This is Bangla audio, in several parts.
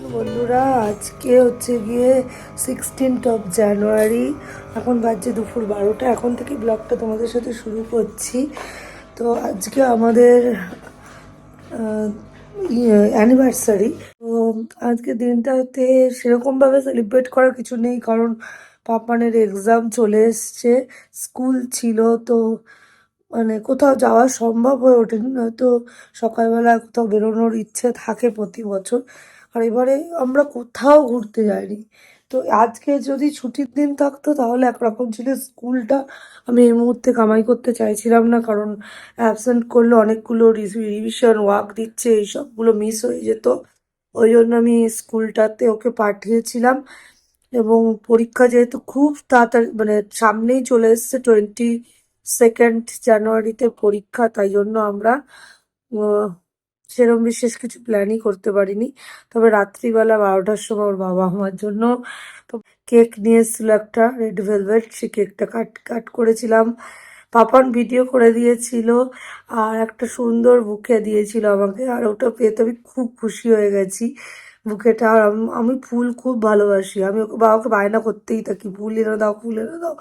বন্ধুরা, আজকে হচ্ছে গিয়ে 16th জানুয়ারি। এখন বাজছে দুপুর 12টা। এখন থেকে ব্লগটা তোমাদের সাথে শুরু করছি। তো আজকে আমাদের অ্যানিভার্সারি। তো আজকে দিনটাতে সেরকমভাবে সেলিব্রেট করার কিছু নেই, কারণ পাপানের এক্সাম চলে এসছে। স্কুল ছিল, তো মানে কোথাও যাওয়া সম্ভব হয়ে ওঠেনি, নয়তো সকালবেলা কোথাও বেরোনোর ইচ্ছে থাকে প্রতি বছর। আর এবারে আমরা কোথাও ঘুরতে যাইনি। তো আজকে যদি ছুটির দিন থাকতো তাহলে একরকম ছিল। স্কুলটা আমি এই মুহূর্তে কামাই করতে চাইছিলাম না, কারণ অ্যাবসেন্ট করলে অনেকগুলো রিভিশন ওয়ার্ক দিচ্ছে, এইসবগুলো মিস হয়ে যেত। ওই জন্য আমি স্কুলটাতে ওকে পাঠিয়েছিলাম। এবং পরীক্ষা যেহেতু খুব তাড়াতাড়ি, মানে সামনেই চলে এসছে, 22 জানুয়ারিতে পরীক্ষা, তাই জন্য আমরা সেরকম বিশেষ কিছু প্ল্যানই করতে পারিনি। তবে রাত্রিবেলা 12টার সময় ওর বাবা আমার জন্য তো কেক নিয়ে এসেছিল, একটা রেড ভেলভেট। সে কেকটা কাট করেছিলাম, পাপান ভিডিও করে দিয়েছিল, আর একটা সুন্দর বুকে দিয়েছিল আমাকে। আর ওটা পেয়ে তো আমি খুব খুশি হয়ে গেছি, বুকেটা। আর আমি ফুল খুব ভালোবাসি। আমি ওকে বাবাকে বায়না করতেই থাকি, ফুল এনে দাও, ফুল এনে দাও,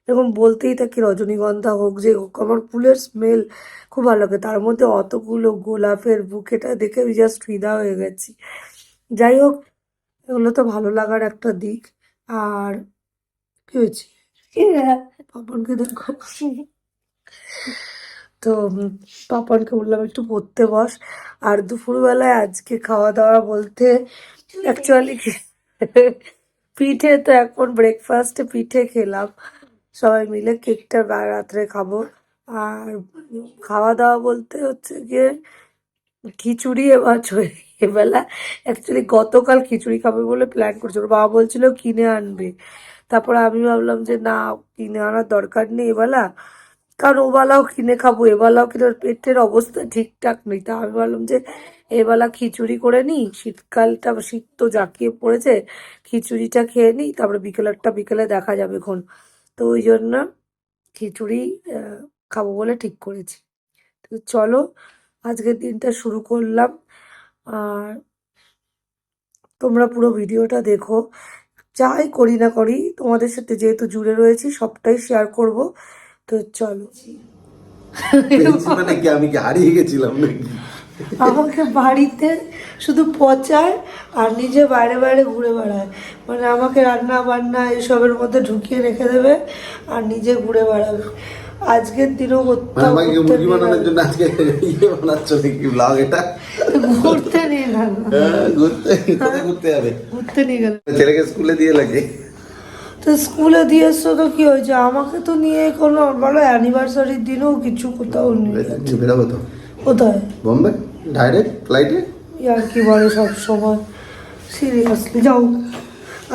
এরকম বলতেই থাকি। রজনীগন্ধা হোক, যে হোক, আমার ফুলের স্মেল খুব ভালো লাগে। তার মধ্যে অতগুলো গোলাপের বুকেটা দেখে আমি জাস্ট ফিদা হয়ে গেছি। যাই হোক, এগুলো তো ভালো লাগার একটা দিক। আর কি হয়েছে, পাপনকে দেখো। তো পাপনকে বললাম একটু পড়তে বস। আর দুপুরবেলায় আজকে খাওয়া দাওয়া বলতে অ্যাকচুয়ালি পিঠে, তো এখন ব্রেকফাস্টে পিঠে খেলাম সবাই মিলে। কেকটা রাত্রে খাবো। আর খাওয়া দাওয়া বলতে হচ্ছে গিয়ে খিচুড়ি এবার এবেলা। অ্যাকচুয়ালি গতকাল খিচুড়ি খাবে বলে প্ল্যান করছিল, ওর বাবা বলছিল কিনে আনবে। তারপরে আমি ভাবলাম যে না, কিনে আনার দরকার নেই এবেলা, কারণ ওবেলাও কিনে খাবো, এবেলাও কিনে, ওর পেটের অবস্থা ঠিকঠাক নেই। তা আমি ভাবলাম যে এবেলা খিচুড়ি করে নিই, শীতকালটা, শীত তো জাঁকিয়ে পড়েছে, খিচুড়িটা খেয়ে নিই, তারপরে বিকেলে দেখা যাবে এখন। তো ওই জন্য খিচুড়ি খাবো বলে ঠিক করেছি। তো চলো, আজকের দিনটা শুরু করলাম। আর তোমরা পুরো ভিডিওটা দেখো। যাই করি না করি, তোমাদের সাথে যেহেতু জুড়ে রয়েছি, সবটাই শেয়ার করব। তো চলো। মানে কি আমি কি হারিয়ে গেছিলাম নাকি? আমাকে বাড়িতে শুধু পচায় আর নিজে বাইরে বাইরে ঘুরে বেড়ায়। মানে আমাকে রান্না বান্না এসবের মধ্যে ঢুকিয়ে রেখে দেবে আর নিজে ঘুরে বেড়াবে। আজকের দিনও মানে কোথাও আমাকে ঘুরতে মুরগি নিয়ে বানানোর গেল। জন্য আজকে ইয়ে বানাচ্ছ নাকি ব্লগ এটা? ঘুরতে নিয়ে গেল। ঘুরতে যাবে? ঘুরতে নিয়ে গেল। ছেলেকে স্কুলে দিয়ে লাগে। তো স্কুলে দিয়ে এসছো তো কি হয়েছে, আমাকে তো নিয়ে কোনো বলো অ্যানিভার্সারির দিনও কিছু কোথাও নিয়ে যাচ্ছে। বেরোবো তো কোথায়? বোম্বে, ডাইরেক্ট ফ্লাইটে। আর কি বলে সব সময়, সিরিয়াসলি যাও।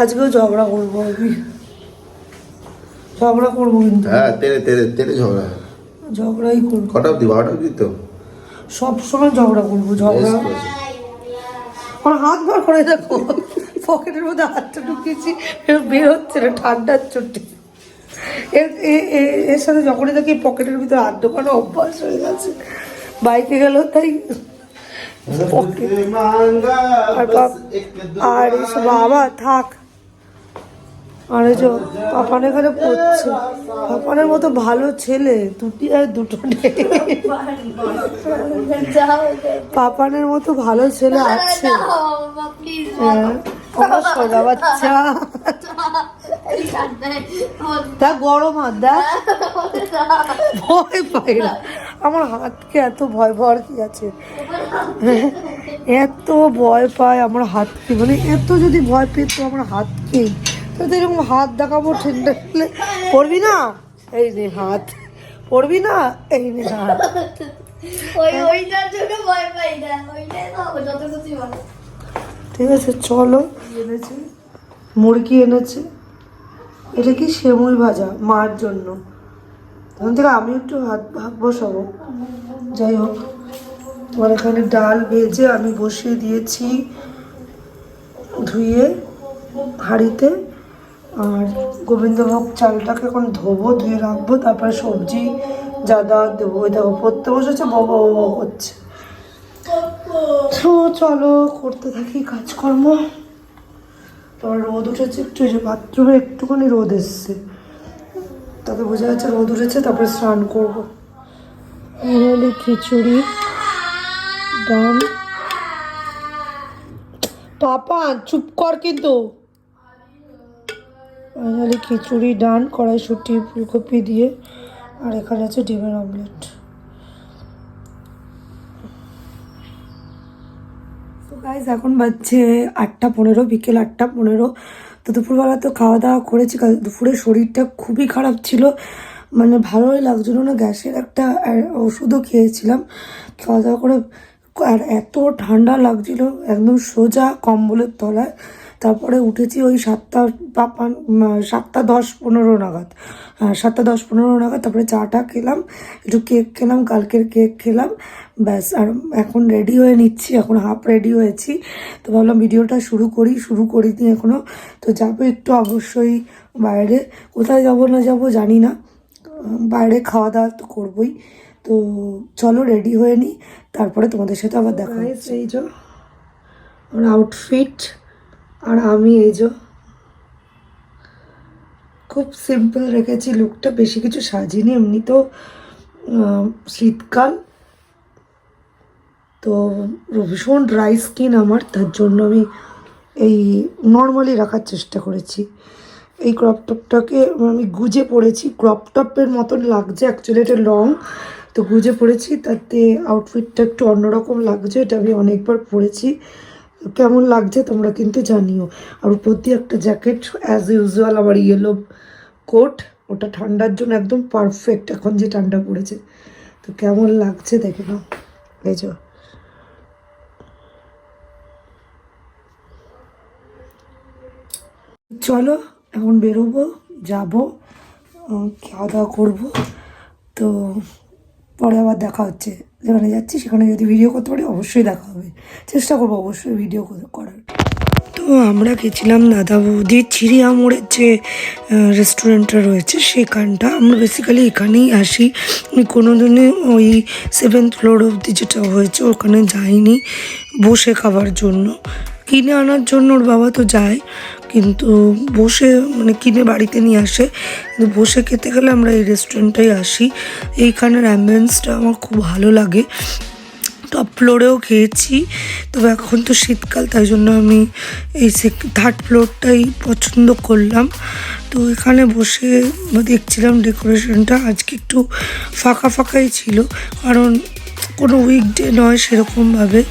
আজকেও ঝগড়া করবো আমি, ঝগড়া করবো কিন্তু, হ্যাঁ, তেরে তেরে তেরে ঝগড়া। ঝগড়াই করবো। কটা অব্দি? 12টা অব্দি তো। সব সময় ঝগড়া করবো, ঝগড়া। বেশ করেছে। আমার হাত বার করে দেখো, পকেটের মধ্যে হাতটা ঢুকিয়েছি, বের হচ্ছে না ঠান্ডার চোটে। এর সাথে যখনই দেখি পকেটের ভিতরে হাত ঢোকানো অভ্যাস হয়ে গেছে। বাইকে গেলেও তাই, পকেট। আর এসব বাবা থাক। আর এই যে পাপান এখানে পড়ছে, পাপানের মতো ভালো ছেলে দুটি আর দুটো নেই। পাপানের মতো ভালো ছেলে আছে? হ্যাঁ, আমার সোনা বাচ্চা। দেখ গরম হাত, দেখ ভয় পাই না। আমার হাতকে এত ভয় পাওয়ার কি আছে? এত ভয় পায় আমার হাতকে, মানে এত যদি ভয় পেত আমার হাতকে, তো এরকম হাত দেখাবো ঠান্ডা হলে। পড়বি না, এই নে হাত। পড়বি না, এই নে হাত। ঠিক আছে চলো। এনেছে মুরগি, এনেছে। এটা কি সেমুই ভাজা মার জন্য। তখন থেকে আমি একটু হাত ভাগ বসাবো। যাই হোক, তোমার এখানে ডাল ভেজে আমি বসিয়ে দিয়েছি ধুয়ে হাঁড়িতে। আর গোবিন্দভোগ চালটাকে এখন ধোবো, ধুয়ে রাখবো, তারপরে সবজি যা দেওয়া দেবো। ওই দেখো পড়তে বসেছে, বউ বউ করছে। তো চলো করতে থাকি কাজকর্ম। তোমার রোদ উঠেছে একটু, যে বাথরুমে একটুখানি রোদ এসছে, তাতে বোঝা যাচ্ছে রোদ উঠেছে। তারপরে স্নান করবো। ফাইনালি খিচুড়ি ডান। পাপা চুপ কর কিন্তু। ফাইনালি খিচুড়ি ডান, কড়াইশুঁটি ফুলকপি দিয়ে, আর এখানে আছে ডিমের অমলেট। তো গাইজ এখন বাজছে 8:15, বিকেল 8:15। তো দুপুরবেলা তো খাওয়া দাওয়া করেছি। কাল দুপুরে শরীরটা খুবই খারাপ ছিল, মানে ভালোই লাগছিল না। গ্যাসের একটা ওষুধও খেয়েছিলাম খাওয়া দাওয়া করে। আর এত ঠান্ডা লাগছিল, একদম সোজা কম্বলের তলায়। তারপরে উঠেছি ওই 7:10-15 নাগাদ। 7:10-15 নাগাদ। তারপরে চাটা খেলাম, একটু কেক খেলাম, কালকের কেক খেলাম, ব্যাস। আর এখন রেডি হয়ে নিচ্ছি, এখন হাফ রেডি হয়েছি। তো ভাবলাম ভিডিওটা শুরু করিনি এখনও। তো যাবো একটু অবশ্যই বাইরে, কোথায় যাবো না যাবো জানি না, বাইরে খাওয়া দাওয়া তো করবোই। তো চলো রেডি হয়ে নিই, তারপরে তোমাদের সাথে আবার দেখা হচ্ছে। এই যে আমার আউটফিট, আর আমি এই যে খুব সিম্পল রেখেছি লুকটা, বেশি কিছু সাজিনি। এমনি তো শীতকাল তো, ভীষণ ড্রাই স্কিন আমার, তার জন্য আমি এই নর্মালি রাখার চেষ্টা করেছি। এই ক্রপ টপটাকে আমি গুজে পরেছি, ক্রপ টপের মতন লাগছে, অ্যাকচুয়ালি এটা লং, তো গুজে পরেছি, তাতে আউটফিটটা একটু অন্যরকম লাগছে। এটা আমি অনেকবার পরেছি, কেমন লাগছে তোমরা কিন্তু জানিও। আর উপর দিয়ে একটা জ্যাকেট, অ্যাজ ইউজুয়াল আমার ইয়েলো কোট, ওটা ঠান্ডার জন্য একদম পারফেক্ট, এখন যে ঠান্ডা পড়েছে। তো কেমন লাগছে দেখে নাও। এই যে চলো এখন বেরোবো, যাবো, খাওয়া দাওয়া করবো। তো পরে আবার দেখা হচ্ছে, যেখানে যাচ্ছি সেখানে যদি ভিডিও করতে পারি অবশ্যই দেখা হবে, চেষ্টা করবো অবশ্যই ভিডিও করার। তো আমরা গেছিলাম দাদা বৌদির চিড়িয়া মোড়ের যে রেস্টুরেন্টটা রয়েছে সেখানটা। আমরা বেসিক্যালি এখানেই আসি, আমি কোনো দিনই ওই 7th ফ্লোর অবধি যেটা হয়েছে ওখানে যাইনি বসে খাবার জন্য। কিনে আনার জন্য ওর বাবা তো যায়, কিন্তু বসে মানে কিনে বাড়িতে নিয়ে আসে, কিন্তু বসে খেতে গেলে আমরা এই রেস্টুরেন্টটাই আসি। এইখানের অ্যাম্বিয়েন্সটা আমার খুব ভালো লাগে। টপ ফ্লোরেও খেয়েছি, তবে এখন তো শীতকাল, তাই জন্য আমি এই 3rd ফ্লোরটাই পছন্দ করলাম। তো এখানে বসে দেখছিলাম ডেকোরেশনটা, আজকে একটু ফাঁকা ফাঁকাই ছিল, কারণ কোনো উইকডে নয় সেরকমভাবে।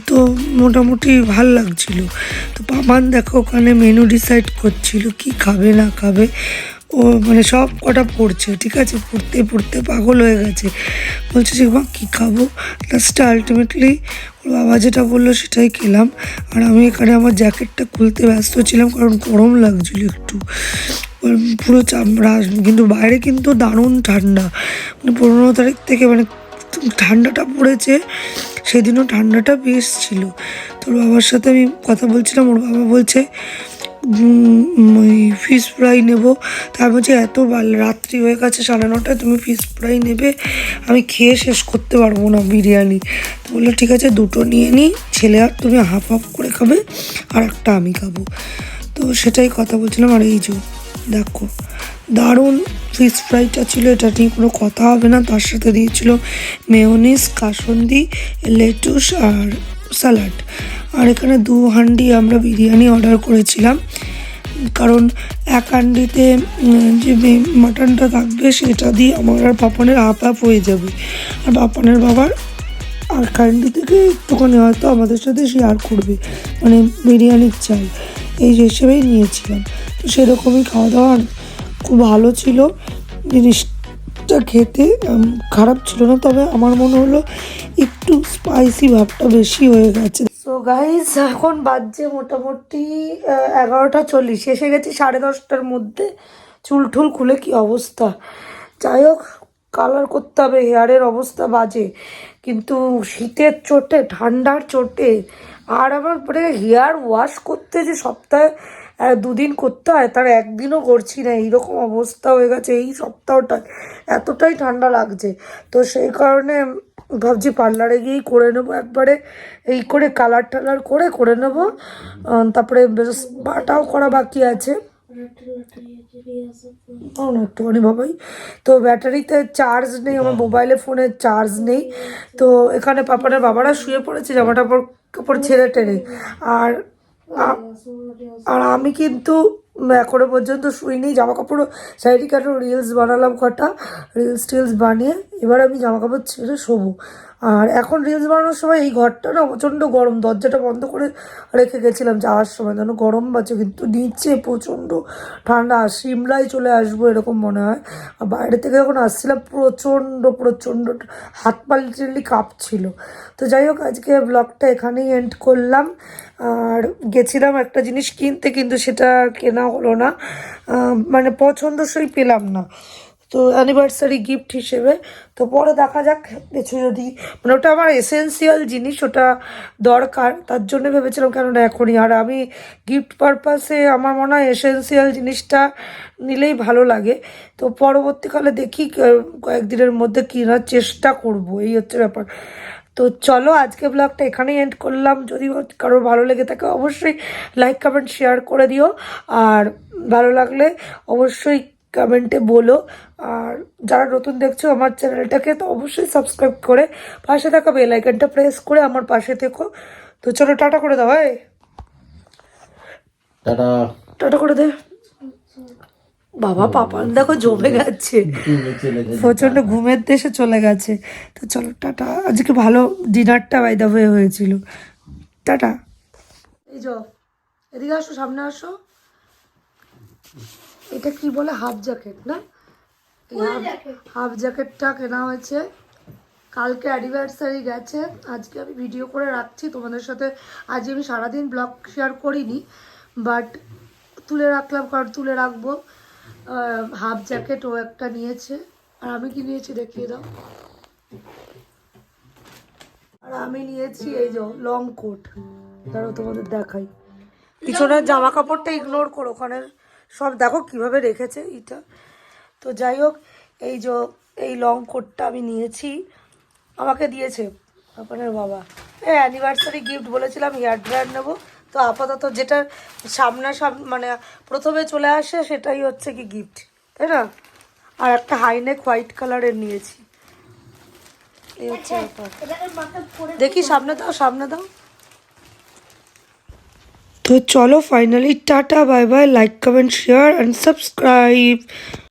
তো মোটামুটি ভাল লাগছিল। তো পামান দেখো ওখানে মেনু ডিসাইড করছিল কি খাবে না খাবে। ও মানে সব কটা পড়ছে, ঠিক আছে, পড়তে পড়তে পাগল হয়ে গেছে, বলছে যে মা কী খাবো। লাস্টে আলটিমেটলি ওর বাবা যেটা বললো সেটাই খেলাম। আর আমি এখানে আমার জ্যাকেটটা খুলতে ব্যস্ত ছিলাম, কারণ গরম লাগছিল একটু, পুরো চামড়া। কিন্তু বাইরে কিন্তু দারুণ ঠান্ডা, মানে 15 তারিখ থেকে মানে ঠান্ডাটা পড়েছে, সেদিনও ঠান্ডাটা বেশ ছিল। তোর বাবার সাথে আমি কথা বলছিলাম, ওর বাবা বলছে ওই ফিশ ফ্রাই নেবো। তার বলছে এত রাত্রি হয়ে গেছে 9:30, তুমি ফিশ ফ্রাই নেবে, আমি খেয়ে শেষ করতে পারবো না বিরিয়ানি। তো বললো ঠিক আছে দুটো নিয়ে নিই, ছেলে আর তুমি হাফ হাফ করে খাবে, আর একটা আমি খাবো। তো সেটাই কথা বলছিলাম। আর এই যে দেখো দারুণ ফিশ ফ্রাইটা ছিল, এটা নিয়ে কোনো কথা হবে না। তার সাথে দিয়েছিল মেয়োনিজ, কাসুন্দি, লেটুস আর স্যালাড। আর এখানে 2 হাঁড়ি আমরা বিরিয়ানি অর্ডার করেছিলাম, কারণ 1 হাঁড়িতে যে মাটনটা থাকবে সেটা দিয়ে আমার আর পাপনের হাফ হাফ হয়ে যাবে, আর পাপনের বাবার আর হাঁড়ি থেকে একটুখানি হয়তো আমাদের সাথে শেয়ার করবে, মানে বিরিয়ানির চাল, এই হিসেবেই নিয়েছিলাম। তো সেরকমই খাওয়া দাওয়া, খুব ভালো ছিল জিনিসটা, খেতে খারাপ ছিল না, তবে আমার মনে হলো একটু স্পাইসি ভাবটা বেশি হয়ে গেছে। সো গাইজ এখন বাজছে মোটামুটি 11:40, এসে গেছি 10:30টার মধ্যে। চুল টুল খুলে কি অবস্থা, যাই হোক কালার করতে হবে, হেয়ারের অবস্থা বাজে, কিন্তু শীতের চোটে ঠান্ডার চোটে, আর আমার পরে হেয়ার ওয়াশ করতে যে সপ্তাহে 2 দিন করতে হয়, তার 1 দিনও করছি না, এইরকম অবস্থা হয়ে গেছে এই সপ্তাহটা, এতটাই ঠান্ডা লাগছে। তো সেই কারণে ভাবছি পার্লারে গিয়েই করে নেবো একবারে, এই করে কালার টালার করে করে নেবো। তারপরে বেশ বাটাও করা বাকি আছে একটুখানি বাবাই। তো ব্যাটারিতে চার্জ নেই, আমার মোবাইলে ফোনে চার্জ নেই। তো এখানে পাপানের বাবারা শুয়ে পড়েছে জামা কাপড় কাপড় ছেড়ে টেনে। আর আর আমি কিন্তু এখনো পর্যন্ত শুইনি, জামা কাপড়ও সাইডে কাটো রিলস বানালাম কটা, রিলস টিলস বানিয়ে এবার আমি জামা কাপড় ছেড়ে শোবো। আর এখন রিলস বানানোর সময় এই ঘরটা না প্রচণ্ড গরম, দরজাটা বন্ধ করে রেখে গেছিলাম যাওয়ার সময়, যেন গরম বাজে, কিন্তু নিচে প্রচণ্ড ঠান্ডা, সিমলায় চলে আসবো এরকম মনে হয়। আর বাইরে থেকে যখন আসছিলাম প্রচণ্ড প্রচণ্ড হাত পা লিটারলি কাঁপছিল। তো যাই হোক, আজকে ব্লগটা এখানেই এন্ড করলাম। আর গেছিলাম একটা জিনিস কিনতে, কিন্তু সেটা কেনা হলো না, মানে পছন্দসই পেলাম না, তো অ্যানিভার্সারি গিফট হিসেবে। তো পরে দেখা যাক কিছু যদি, মানে ওটা আমার এসেন্সিয়াল জিনিস, ওটা দরকার, তার জন্য ভেবেছিলাম কেননা এখনই। আর আমি গিফট পারপাসে আমার মনে হয় এসেন্সিয়াল জিনিসটা নিলেই ভালো লাগে। তো পরবর্তীকালে দেখি কয়েকদিনের মধ্যে কেনার চেষ্টা করব, এই হচ্ছে ব্যাপার। তো চলো আজকে ব্লগটা এখানেই এন্ড করলাম। যদি কারোর ভালো লেগে থাকে অবশ্যই লাইক কমেন্ট শেয়ার করে দিও, আর ভালো লাগলে অবশ্যই কমেন্টে বলো। আর যারা নতুন দেখছো আমার চ্যানেলটাকে, তো অবশ্যই সাবস্ক্রাইব করে পাশে থাকা বেল আইকনটা প্রেস করে আমার পাশে থেকো। তো চলো টাটা করে দাও, টাটা। টাটা করে দে বাবা। পাপান দেখো জমে গেছে, প্রচন্ড ঘুমের দেশে চলে গেছে। তো চলো টাটা, আজকে ভালো ডিনারটা বাই দা ওয়ে হয়েছিল। টাটা। এই যো এদিকে আসো, সামনে আসো। এটা কি বলে, হাফ জ্যাকেট না? হাফ জ্যাকেটটা কেনা হয়েছে, কালকে অ্যানিভার্সারি গেছে, আজকে আমি ভিডিও করে রাখছি তোমাদের সাথে। আজ আমি সারাদিন ব্লগ শেয়ার করিনি, বাট তুলে রাখলাম, কারণ তুলে রাখবো। হাফ জ্যাকেট ও একটা নিয়েছে, আর আমি কি নিয়েছি দেখিয়ে দাও। আর আমি নিয়েছি এই যে লং কোট, ধরো তোমাদের দেখাই। পিছনের জামা কাপড়টা ইগনোর করো, ওখানে সব দেখো কিভাবে রেখেছে এটা। তো যাই হোক, এই যে এই লং কোটটা আমি নিয়েছি, আমাকে দিয়েছে আপনার বাবা। এই অ্যানিভার্সারি গিফট বলেছিলাম হেয়ার ড্রায়ার নেবো, তো আপাতত যেটা মানে প্রথমে চলে আসে সেটাই হচ্ছে কি গিফট, তাই না? আর একটা হাইনেক হোয়াইট কালারের নিয়েছি, এই হচ্ছে ব্যাপার। দেখি সামনে দাও, সামনে দাও। তো চলো finally tata bye bye, like comment share and subscribe.